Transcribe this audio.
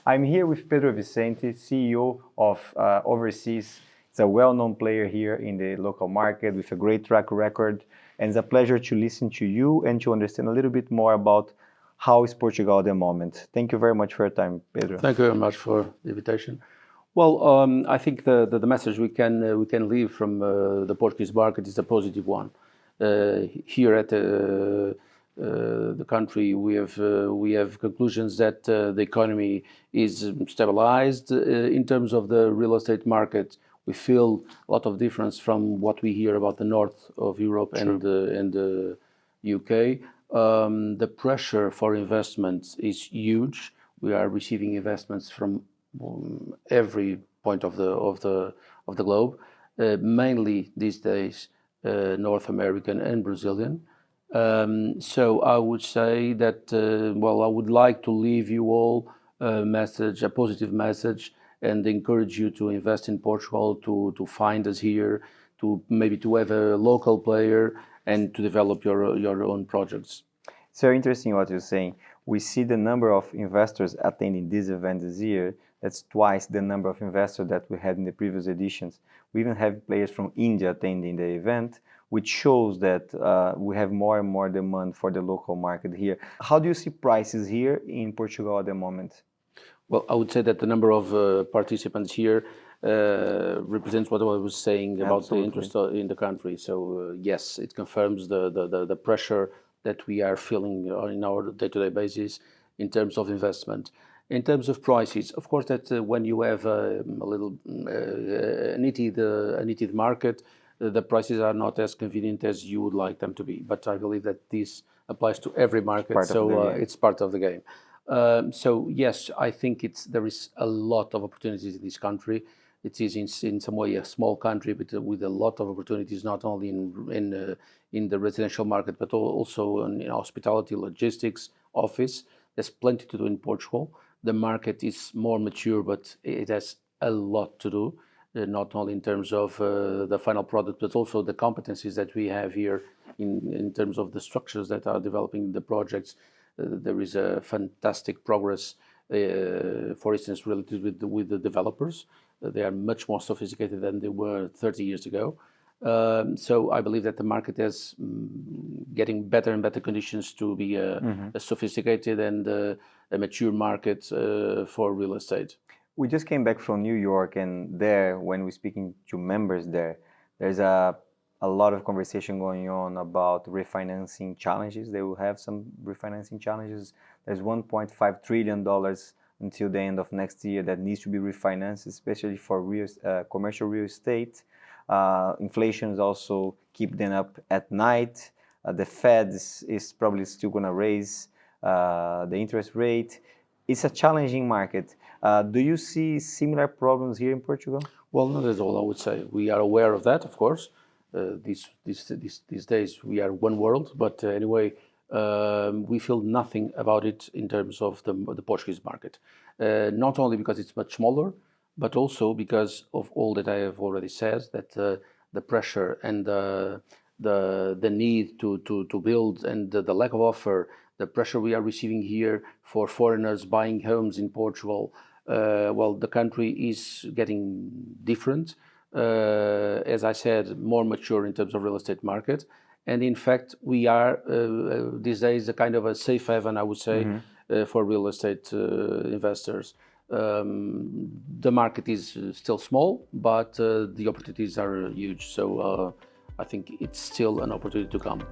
I'm here with Pedro Vicente, CEO of Overseas. He's a well-known player here in the local market with a great track record. And it's a pleasure to listen to you and to understand a little bit more about how is Portugal at the moment. Thank you very much for your time, Pedro. Thank you very much for the invitation. Well, I think the message we can leave from the Portuguese market is a positive one. Here at the country, we have conclusions that the economy is stabilized. In terms of the real estate market, we feel a lot of difference from what we hear about the north of Europe and the UK. The pressure for investments is huge. We are receiving investments from every point of the globe, mainly these days North American and Brazilian. So I would say that I would like to leave you all a positive message, and encourage you to invest in Portugal, to find us here, to have a local player, and to develop your own projects. It's very interesting what you're saying. We see the number of investors attending this event this year. That's twice the number of investors that we had in the previous editions. We even have players from India attending the event, which shows that we have more and more demand for the local market here. How do you see prices here in Portugal at the moment? Well, I would say that the number of participants here represents what I was saying about the interest in the country. So yes, it confirms the pressure that we are feeling in our day-to-day basis in terms of investment. In terms of prices, of course, that when you have a little heated market, the prices are not as convenient as you would like them to be. But I believe that this applies to every market, it's part of the game. So yes, I think there is a lot of opportunities in this country. It is in some way a small country, but with a lot of opportunities, not only in the residential market, but also in hospitality, logistics, office. There's plenty to do in Portugal. The market is more mature, but it has a lot to do, not only in terms of the final product, but also the competencies that we have here in terms of the structures that are developing the projects. There is a fantastic progress, for instance, related with the developers. They are much more sophisticated than they were 30 years ago. So I believe that the market is getting better and better conditions to be a sophisticated and a mature market for real estate. We just came back from New York, and there, when we're speaking to members there's a lot of conversation going on about refinancing challenges. They will have some refinancing challenges. There's $1.5 trillion until the end of next year that needs to be refinanced, especially for commercial real estate. Inflation is also keeping up at night. The Fed is probably still going to raise the interest rate. It's a challenging market. Do you see similar problems here in Portugal? Well, not at all, I would say. We are aware of that, of course. These days we are one world, but anyway, we feel nothing about it in terms of the Portuguese market. Not only because it's much smaller, but also because of all that I have already said, that the pressure and the need to build and the lack of offer, the pressure we are receiving here for foreigners buying homes in Portugal. The country is getting different. As I said, more mature in terms of real estate market. And in fact, we are these days a kind of a safe haven, I would say, for real estate investors. The market is still small, but the opportunities are huge. So I think it's still an opportunity to come.